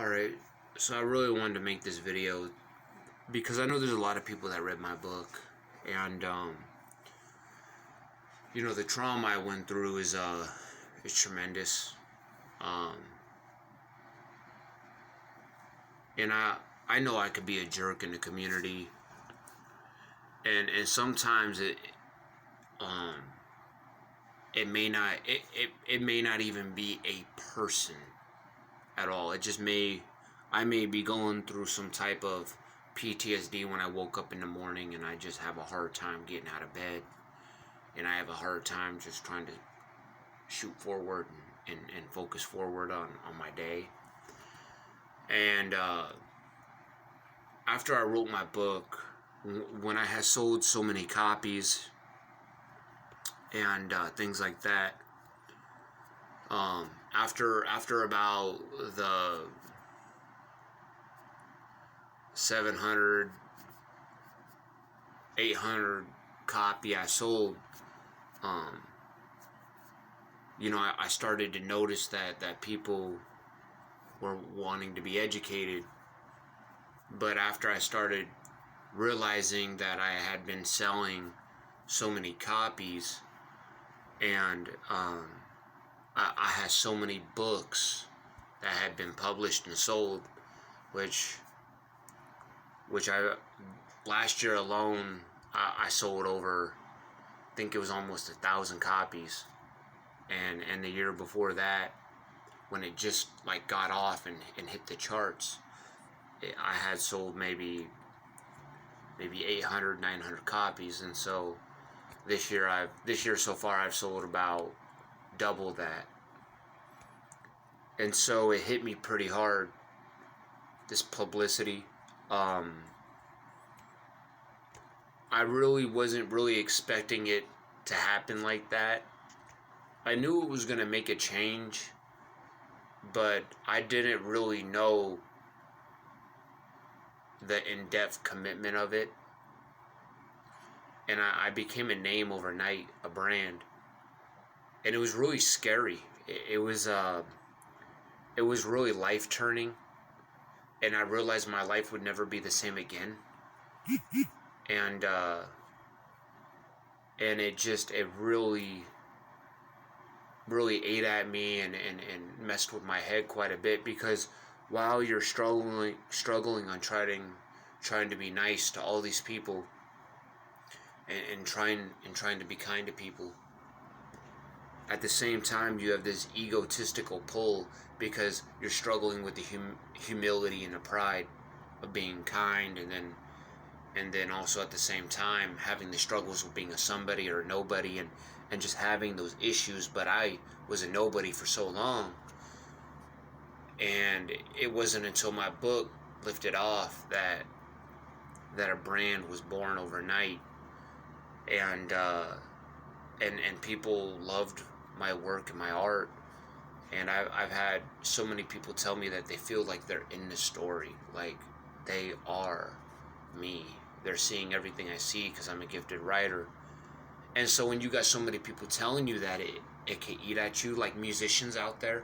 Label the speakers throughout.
Speaker 1: Alright, so I really wanted to make this video because I know there's a lot of people that read my book, and the trauma I went through is tremendous. Um, and I know I could be a jerk in the community, and sometimes um it may not even be a person at all. I may be going through some type of PTSD when I woke up in the morning, and I just have a hard time getting out of bed, and I have a hard time just trying to shoot forward and focus forward on my day. And after I wrote my book, when I had sold so many copies and things like that, after about the 700, 800 copy I sold, I started to notice that people were wanting to be educated. But after I started realizing that I had been selling so many copies, and I had so many books that had been published and sold, which last year alone, I sold over, I think it was almost 1,000 copies. And the year before that, when it just got off and hit the charts, I had sold maybe 800, 900 copies. And so this year so far I've sold about double that. And so it hit me pretty hard, this publicity. I really wasn't really expecting it to happen like that. I knew it was going to make a change, but I didn't really know the in-depth commitment of it. And I became a name overnight, a brand. And it was really scary. It was really life-turning. And I realized my life would never be the same again. And it really ate at me and messed with my head quite a bit, because while you're struggling on trying to be nice to all these people and trying to be kind to people, at the same time you have this egotistical pull, because you're struggling with the humility and the pride of being kind, and then also at the same time having the struggles with being a somebody or a nobody, and just having those issues. But I was a nobody for so long, and it wasn't until my book lifted off that a brand was born overnight, and people loved my work and my art. And I've had so many people tell me that they feel like they're in the story, like they are me. They're seeing everything I see because I'm a gifted writer. And so when you got so many people telling you that, it can eat at you, like musicians out there,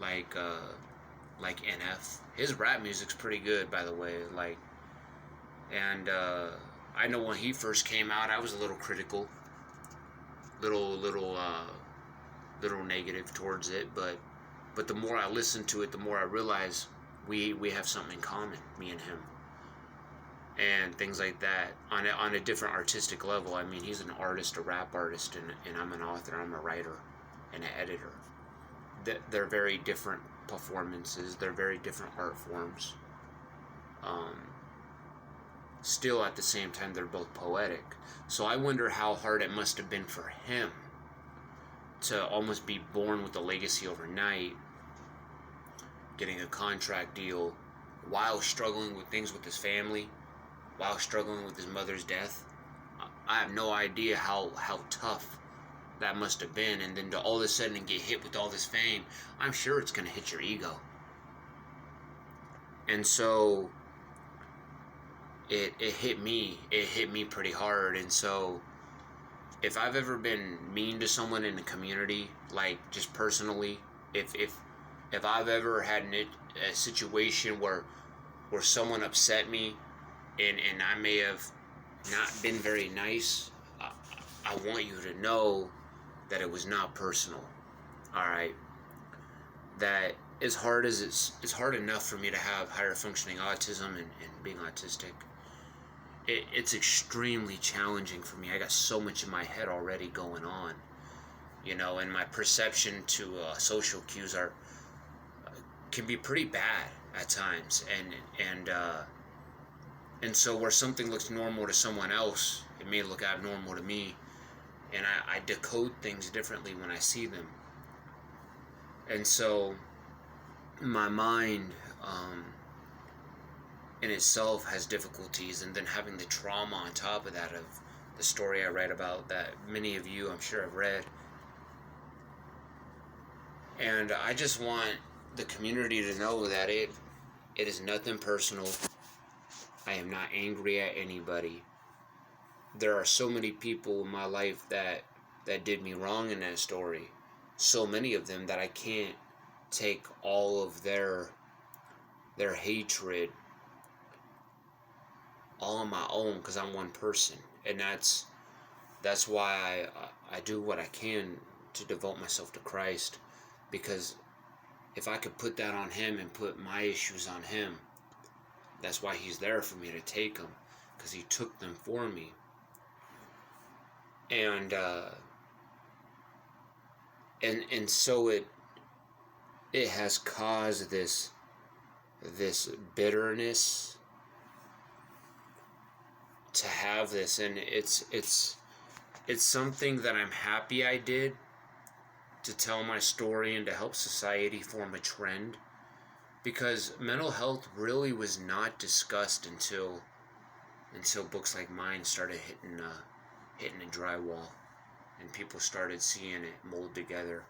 Speaker 1: like NF. His rap music's pretty good, by the way. And I know when he first came out, I was a little critical, little negative towards it. But the more I listen to it, the more I realize we have something in common, me and him. And things like that on a different artistic level. I mean, he's an artist, a rap artist, and I'm an author, I'm a writer, and an editor. They're very different performances, they're very different art forms. Still, at the same time, they're both poetic. So I wonder how hard it must have been for him to almost be born with a legacy overnight, getting a contract deal while struggling with things with his family, while struggling with his mother's death. I have no idea how tough that must have been. And then to all of a sudden get hit with all this fame, I'm sure it's going to hit your ego. And so it hit me pretty hard. And so if I've ever been mean to someone in the community, like just personally, if if I've ever had a situation where someone upset me, and I may have not been very nice, I want you to know that it was not personal. All right, that it's hard enough for me to have higher functioning autism and being autistic. It's extremely challenging for me. I got so much in my head already going on, and my perception to social cues are can be pretty bad at times, and so where something looks normal to someone else, it may look abnormal to me, and I decode things differently when I see them, and so my mind in itself has difficulties, and then having the trauma on top of that of the story I write about that many of you I'm sure have read. And I just want the community to know that it is nothing personal. I am not angry at anybody. There are so many people in my life that did me wrong in that story. So many of them that I can't take all of their hatred all on my own, because I'm one person, and that's why I do what I can to devote myself to Christ, because if I could put that on him and put my issues on him, that's why he's there for me to take them, because he took them for me. And so it has caused this bitterness to have this, and it's something that I'm happy I did, to tell my story and to help society form a trend, because mental health really was not discussed until books like mine started hitting a drywall, and people started seeing it mold together.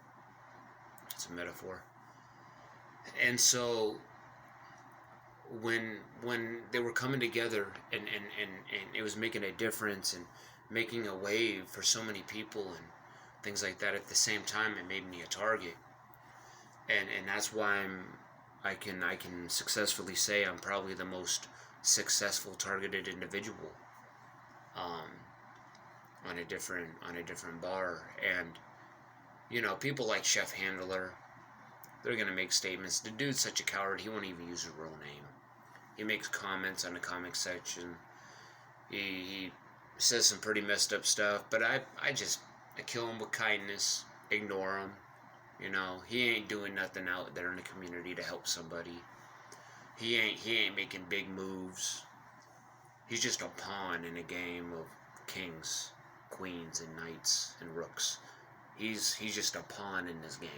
Speaker 1: It's a metaphor. And so when they were coming together, and it was making a difference and making a wave for so many people and things like that, at the same time it made me a target, and that's why I can successfully say I'm probably the most successful targeted individual on a different bar. And people like Chef Handler, they're gonna make statements. The dude's such a coward, he won't even use his real name. He makes comments on the comic section. He says some pretty messed up stuff, but I kill him with kindness, ignore him. He ain't doing nothing out there in the community to help somebody. He ain't making big moves. He's just a pawn in a game of kings, queens, and knights and rooks. He's just a pawn in this game,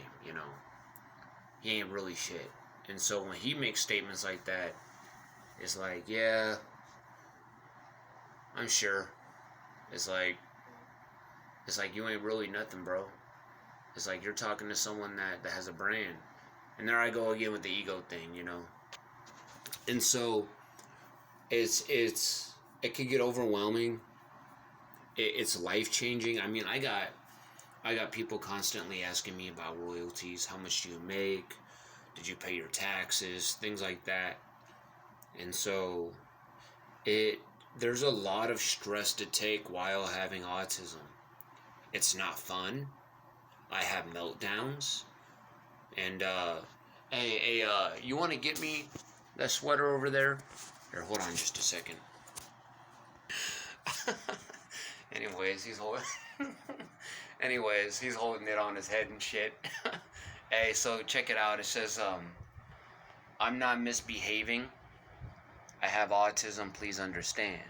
Speaker 1: He ain't really shit. And so when he makes statements like that, it's like, yeah, I'm sure. It's like you ain't really nothing, bro. It's like you're talking to someone that has a brand. And there I go again with the ego thing, And so it can get overwhelming. It's life-changing. I mean, I got people constantly asking me about royalties. How much do you make? Did you pay your taxes? Things like that. And so there's a lot of stress to take while having autism. It's not fun. I have meltdowns. And hey, you want to get me that sweater over there? Here, hold on just a second. Anyways, he's holding it on his head and shit. Hey, so check it out. It says, I'm not misbehaving. I have autism, please understand.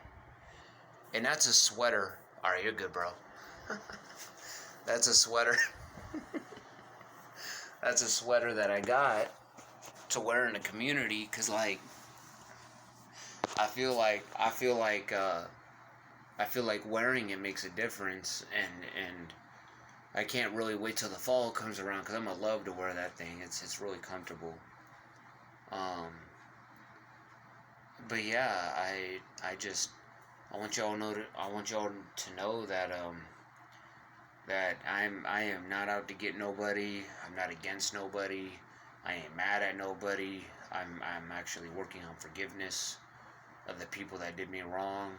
Speaker 1: And that's a sweater. Alright, you're good, bro. That's a sweater. That's a sweater that I got to wear in the community, because I feel like wearing it makes a difference, and I can't really wait till the fall comes around, because I'm gonna love to wear that thing. It's really comfortable. But yeah, I want y'all to know that I am not out to get nobody. I'm not against nobody. I ain't mad at nobody. I'm actually working on forgiveness of the people that did me wrong.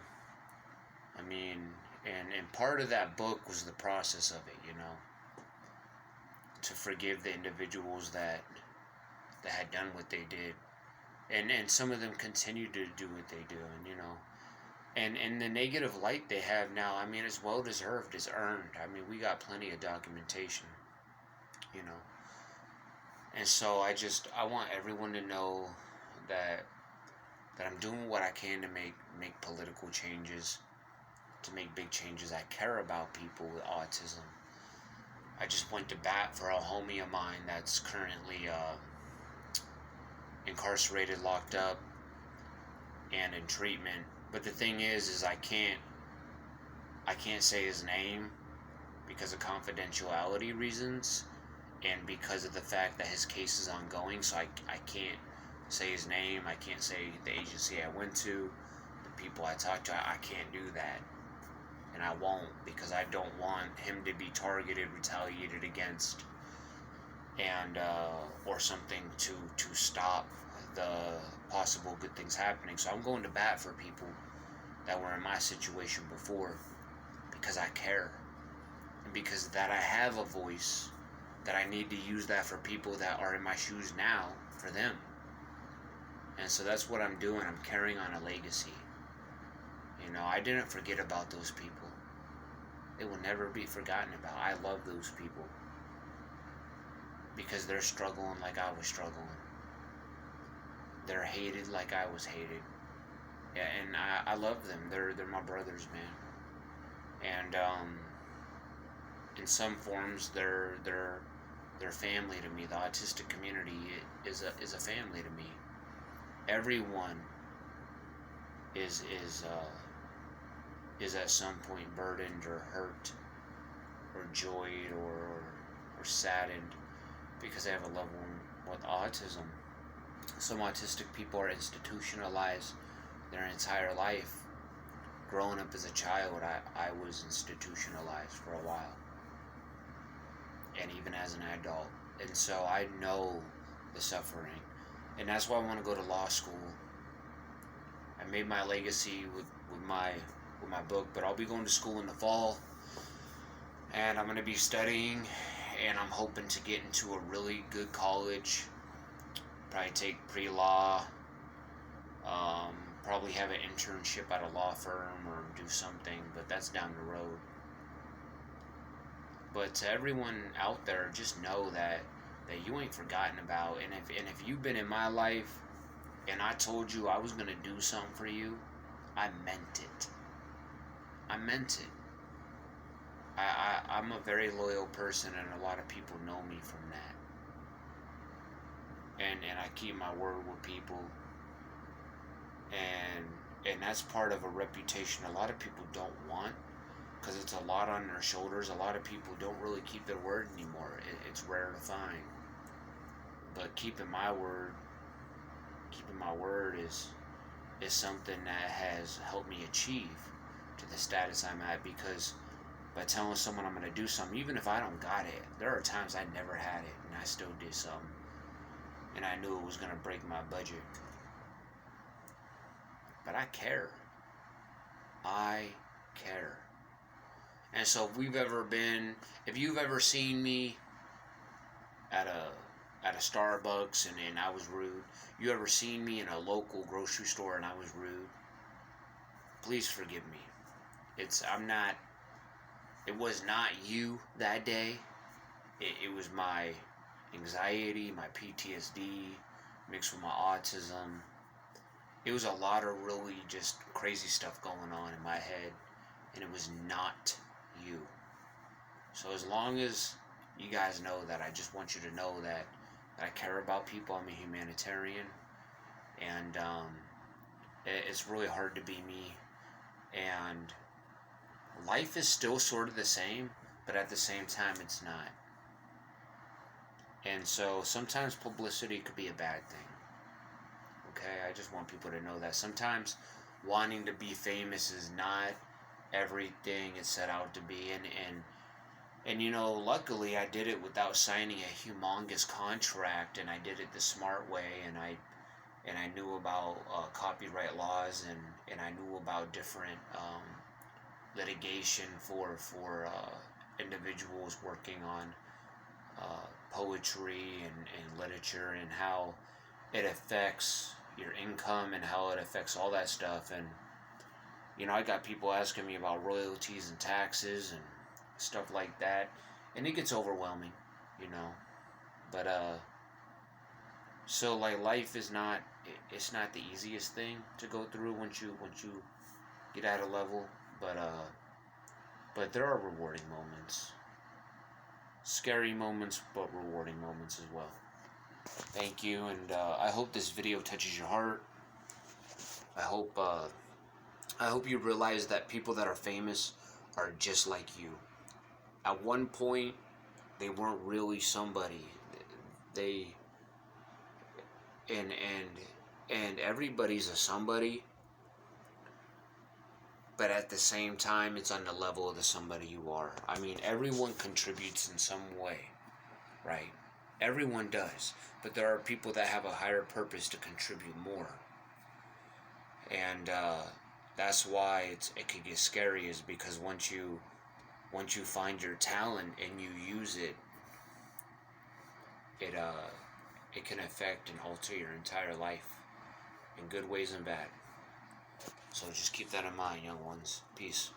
Speaker 1: I mean, and part of that book was the process of it, to forgive the individuals that had done what they did, and some of them continue to do what they do, and the negative light they have now. I mean, it's well deserved, it's earned. I mean, we got plenty of documentation, you know, and so I want everyone to know that I'm doing what I can to make political changes, to make big changes. I care about people with autism. I just went to bat for a homie of mine that's currently incarcerated, locked up, and in treatment. But the thing is I can't say his name because of confidentiality reasons, and because of the fact that his case is ongoing. So I can't say his name. I can't say the agency I went to, the people I talked to. I can't do that, and I won't, because I don't want him to be targeted, retaliated against, and or something to stop the possible good things happening. So I'm going to bat for people that were in my situation before, because I care, and because that I have a voice, that I need to use that for people that are in my shoes now, for them. And so that's what I'm doing. I'm carrying on a legacy. I didn't forget about those people. They will never be forgotten about. I love those people because they're struggling like I was struggling. They're hated like I was hated. Yeah, and I love them. They're my brothers, man. And in some forms, they're family to me. The autistic community is a family to me. Everyone is at some point burdened or hurt or joyed or saddened because they have a loved one with autism. Some autistic people are institutionalized their entire life. Growing up as a child, I was institutionalized for a while, and even as an adult. And so I know the suffering, and that's why I want to go to law school. I made my legacy with my book, but I'll be going to school in the fall, and I'm going to be studying, and I'm hoping to get into a really good college, probably take pre-law, probably have an internship at a law firm or do something, but that's down the road. But to everyone out there, just know that you ain't forgotten about, and if you've been in my life and I told you I was going to do something for you, I meant it. I meant it. I'm a very loyal person, and a lot of people know me from that. And I keep my word with people. And that's part of a reputation a lot of people don't want, because it's a lot on their shoulders. A lot of people don't really keep their word anymore. It's rare to find. But keeping my word is something that has helped me achieve to the status I'm at, because by telling someone I'm going to do something, even if I don't got it, there are times I never had it and I still did something, and I knew it was going to break my budget. But I care. I care. And so if you've ever seen me at a Starbucks and I was rude, you ever seen me in a local grocery store and I was rude, please forgive me. It was not you that day. It was my anxiety, my PTSD, mixed with my autism. It was a lot of really just crazy stuff going on in my head, and it was not you. So as long as you guys know that, I just want you to know that I care about people. I'm a humanitarian, and it's really hard to be me, and life is still sort of the same, but at the same time it's not. And so sometimes publicity could be a bad thing. Okay, I just want people to know that sometimes wanting to be famous is not everything it's set out to be, And luckily I did it without signing a humongous contract, and I did it the smart way, and I knew about copyright laws, and I knew about different litigation for individuals working on poetry and literature, and how it affects your income and how it affects all that stuff. And I got people asking me about royalties and taxes and stuff like that, and it gets overwhelming, you know. But so like life is not, it's not the easiest thing to go through once you get at a level, but there are rewarding moments, scary moments, but rewarding moments as well. Thank you, and I hope this video touches your heart. I hope you realize that people that are famous are just like you. At one point, they weren't really somebody. They and everybody's a somebody, but at the same time, it's on the level of the somebody you are. I mean, everyone contributes in some way, right? Everyone does, but there are people that have a higher purpose to contribute more, and that's why it could get scary. Is because once you find your talent and you use it, it can affect and alter your entire life in good ways and bad. So just keep that in mind, young ones. Peace.